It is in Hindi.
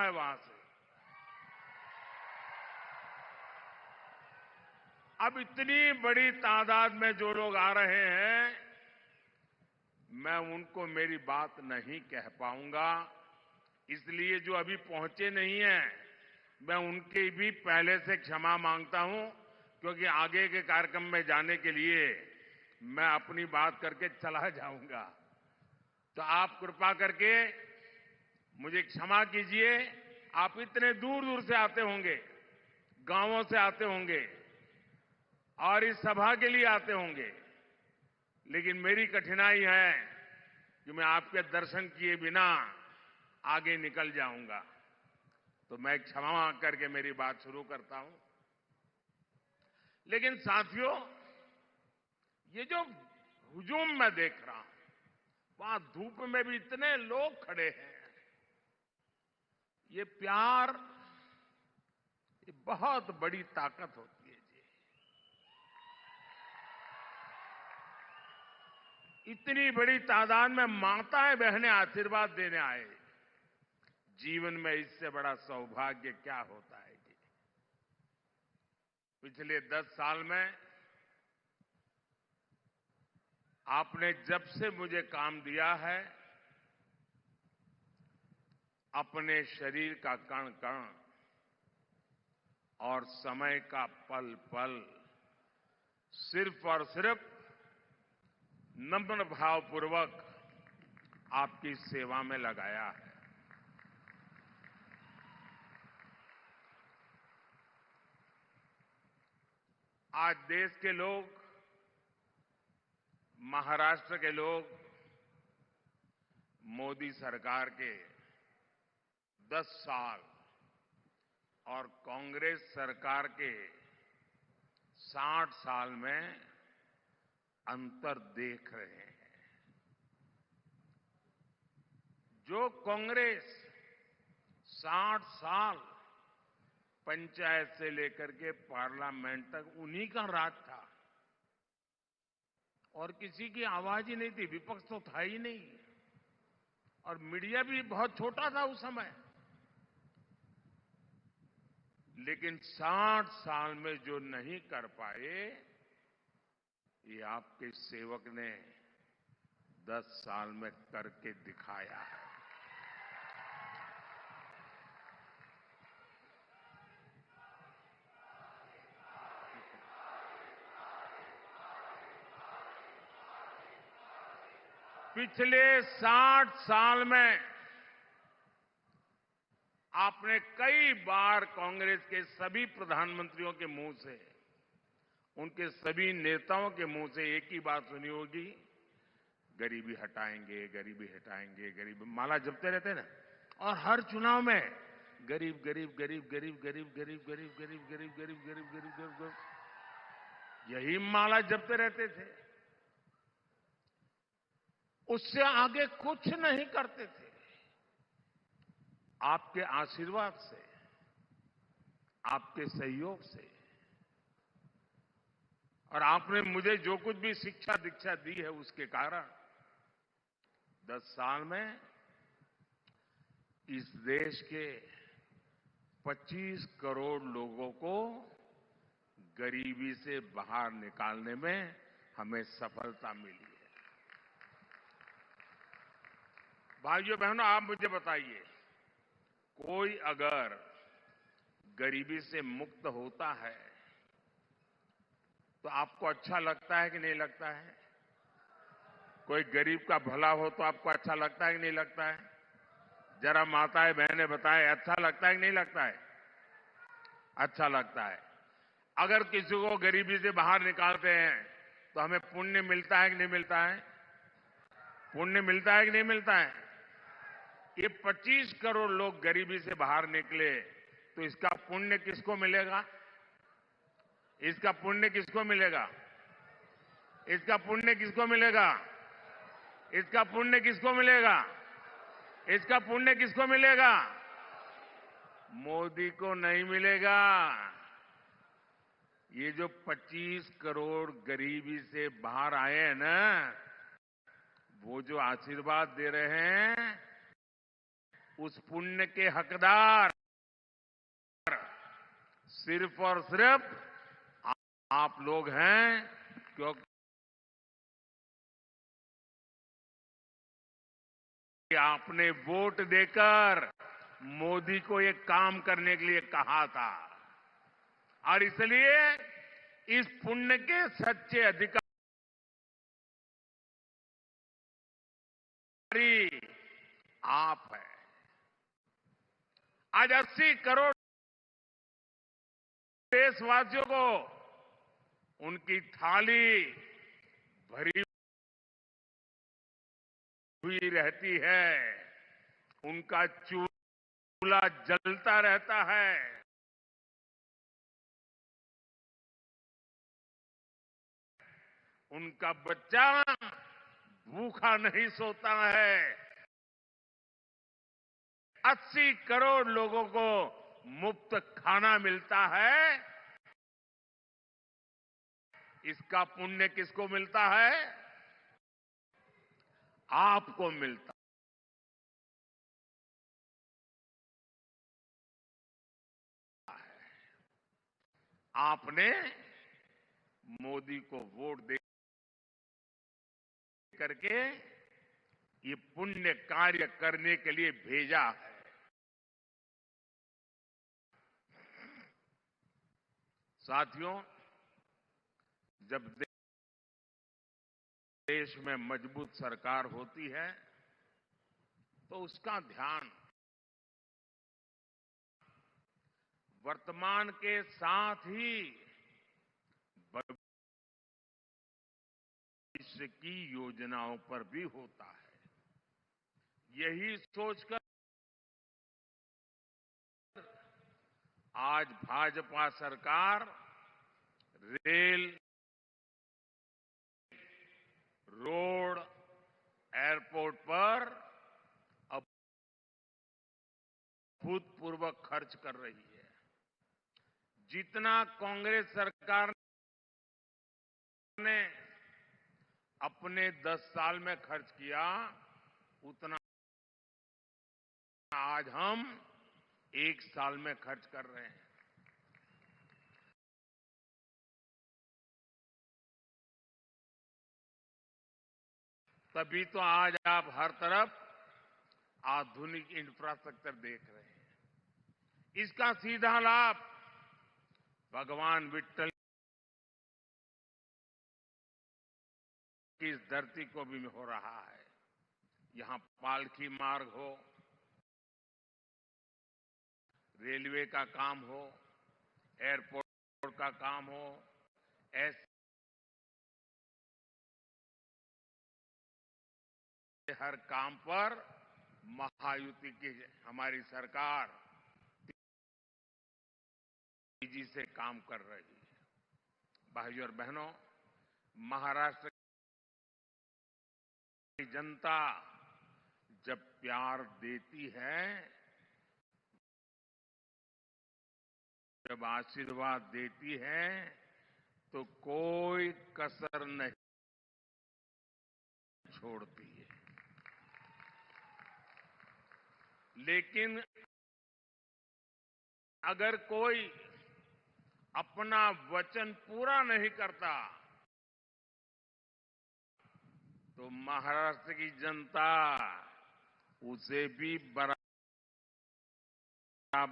है वहां से। अब इतनी बड़ी तादाद में जो लोग आ रहे हैं, मैं उनको मेरी बात नहीं कह पाऊंगा, इसलिए जो अभी पहुंचे नहीं हैं, मैं उनकी भी पहले से क्षमा मांगता हूं, क्योंकि आगे के कार्यक्रम में जाने के लिए मैं अपनी बात करके चला जाऊंगा। तो आप कृपा करके मुझे क्षमा कीजिए। आप इतने दूर दूर से आते होंगे, गांवों से आते होंगे और इस सभा के लिए आते होंगे, लेकिन मेरी कठिनाई है कि मैं आपके दर्शन किए बिना आगे निकल जाऊंगा। तो मैं क्षमा करके मेरी बात शुरू करता हूं। लेकिन साथियों, ये जो हुजूम मैं देख रहा हूं, वहां धूप में भी इतने लोग खड़े हैं, ये प्यार, ये बहुत बड़ी ताकत होती है जी। इतनी बड़ी तादाद में माताएं बहनें आशीर्वाद देने आए, जीवन में इससे बड़ा सौभाग्य क्या होता है जी। पिछले 10 साल में आपने जब से मुझे काम दिया है, अपने शरीर का कण कण और समय का पल पल सिर्फ और सिर्फ नम्र भावपूर्वक आपकी सेवा में लगाया है। आज देश के लोग, महाराष्ट्र के लोग मोदी सरकार के 10 साल और कांग्रेस सरकार के 60 साल में अंतर देख रहे हैं। जो कांग्रेस 60 साल पंचायत से लेकर के पार्लियामेंट तक उन्हीं का राज था और किसी की आवाज ही नहीं थी, विपक्ष तो था ही नहीं, और मीडिया भी बहुत छोटा था उस समय। लेकिन 60 साल में जो नहीं कर पाए, ये आपके सेवक ने 10 साल में करके दिखाया है। पिछले 60 साल में आपने कई बार कांग्रेस के सभी प्रधानमंत्रियों के मुंह से, उनके सभी नेताओं के मुंह से एक ही बात सुनी होगी, गरीबी हटाएंगे, गरीबी हटाएंगे, गरीब माला जपते रहते ना, और हर चुनाव में गरीब गरीब गरीब गरीब गरीब गरीब गरीब गरीब गरीब गरीब गरीब गरीब गरीब, यही माला जपते रहते थे। उससे आगे कुछ नहीं करते थे। आपके आशीर्वाद से, आपके सहयोग से, और आपने मुझे जो कुछ भी शिक्षा दीक्षा दी है, उसके कारण 10 साल में इस देश के 25 करोड़ लोगों को गरीबी से बाहर निकालने में हमें सफलता मिली है। भाइयों बहनों, आप मुझे बताइए, कोई अगर गरीबी से मुक्त होता है तो आपको अच्छा लगता है कि नहीं लगता है? कोई गरीब का भला हो तो आपको अच्छा लगता है कि नहीं लगता है? जरा माताएं बहनें बताएं, अच्छा लगता है कि नहीं लगता है? अच्छा लगता है। अगर किसी को गरीबी से बाहर निकालते हैं तो हमें पुण्य मिलता है कि नहीं मिलता है? पुण्य मिलता है कि नहीं मिलता है? ये 25 करोड़ लोग गरीबी से बाहर निकले तो इसका पुण्य किसको मिलेगा? इसका पुण्य किसको मिलेगा? इसका पुण्य किसको मिलेगा? इसका पुण्य किसको मिलेगा? इसका पुण्य किसको मिलेगा? मोदी को नहीं मिलेगा। ये जो 25 करोड़ गरीबी से बाहर आए हैं ना, वो जो आशीर्वाद दे रहे हैं, उस पुण्य के हकदार सिर्फ और सिर्फ आप लोग हैं, क्योंकि आपने वोट देकर मोदी को ये काम करने के लिए कहा था और इसलिए इस पुण्य के सच्चे अधिकारी आप हैं। आज 80 करोड़ देशवासियों को उनकी थाली भरी हुई रहती है, उनका चूल्हा जलता रहता है, उनका बच्चा भूखा नहीं सोता है। 80 करोड़ लोगों को मुफ्त खाना मिलता है। इसका पुण्य किसको मिलता है? आपको मिलता है। आपने मोदी को वोट दे करके ये पुण्य कार्य करने के लिए भेजा है। साथियों, जब देश में मजबूत सरकार होती है तो उसका ध्यान वर्तमान के साथ ही भविष्य की योजनाओं पर भी होता है। यही सोचकर आज भाजपा सरकार रेल, रोड, एयरपोर्ट पर अभूतपूर्व खर्च कर रही है। जितना कांग्रेस सरकार ने अपने 10 साल में खर्च किया, उतना आज हम 1 साल में खर्च कर रहे हैं। तभी तो आज आप हर तरफ आधुनिक इंफ्रास्ट्रक्चर देख रहे हैं। इसका सीधा लाभ भगवान विट्ठल की इस धरती को भी हो रहा है। यहां पालकी मार्ग हो, रेलवे का काम हो, एयरपोर्ट का काम हो, ऐसे हर काम पर महायुति की हमारी सरकार तेजी से काम कर रही है। भाइयों और बहनों, महाराष्ट्र की जनता जब प्यार देती है, जब आशीर्वाद देती है, तो कोई कसर नहीं छोड़ती है। लेकिन अगर कोई अपना वचन पूरा नहीं करता, तो महाराष्ट्र की जनता उसे भी बरा